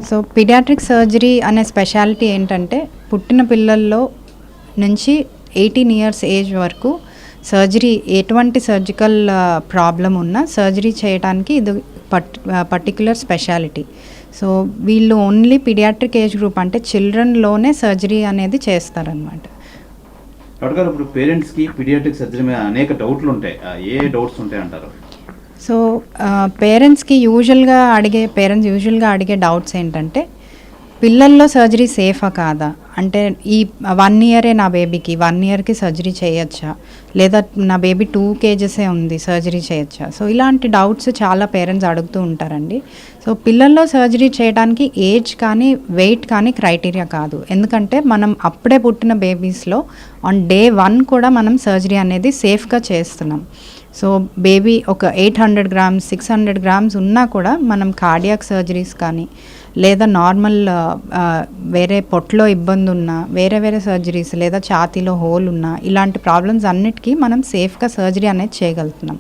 So paediatric surgery అనే speciality ఏంటంటే పుట్టిన పిల్లల్లో నుంచి 18 ఇయర్స్ ఏజ్ వరకు సర్జరీ ఎటువంటి సర్జికల్ ప్రాబ్లం ఉన్నా సర్జరీ చేయడానికి ఇది పర్టిక్యులర్ స్పెషాలిటీ. సో వీళ్ళు ఓన్లీ పీడియాట్రిక్ ఏజ్ గ్రూప్ అంటే చిల్డ్రన్లోనే సర్జరీ అనేది చేస్తారనమాట. డాక్టర్ గారు, ఇప్పుడు పేరెంట్స్కి పీడియాట్రిక్ సర్జరీ మీద అనేక డౌట్లు ఉంటాయి. ఏ డౌట్స్ ఉంటాయి అంటారు? సో పేరెంట్స్ యూజువల్గా అడిగే డౌట్స్ ఏంటంటే పిల్లల్లో సర్జరీ సేఫా కాదా, అంటే ఈ 1 ఇయరే నా బేబీకి 1 ఇయర్కి సర్జరీ చేయొచ్చా, లేదా నా బేబీ 2 కేజెసే ఉంది సర్జరీ చేయొచ్చా. సో ఇలాంటి డౌట్స్ చాలా పేరెంట్స్ అడుగుతూ ఉంటారండి. సో పిల్లల్లో సర్జరీ చేయడానికి ఏజ్ కానీ వెయిట్ కానీ క్రైటీరియా కాదు. ఎందుకంటే మనం అప్పుడే పుట్టిన బేబీస్లో ఆన్ డే 1 కూడా మనం సర్జరీ అనేది సేఫ్గా చేస్తున్నాం. సో బేబీ ఒక 800 గ్రామ్స్ 600 గ్రామ్స్ ఉన్నా కూడా మనం కార్డియాక్ సర్జరీస్ కానీ లేదా నార్మల్ వేరే పొట్టలో ఇబ్బంది ఉన్నా వేరే సర్జరీస్ లేదా ఛాతీలో హోల్ ఉన్నా ఇలాంటి ప్రాబ్లమ్స్ అన్నిటికీ మనం సేఫ్గా సర్జరీ అనేది చేయగలుగుతున్నాం.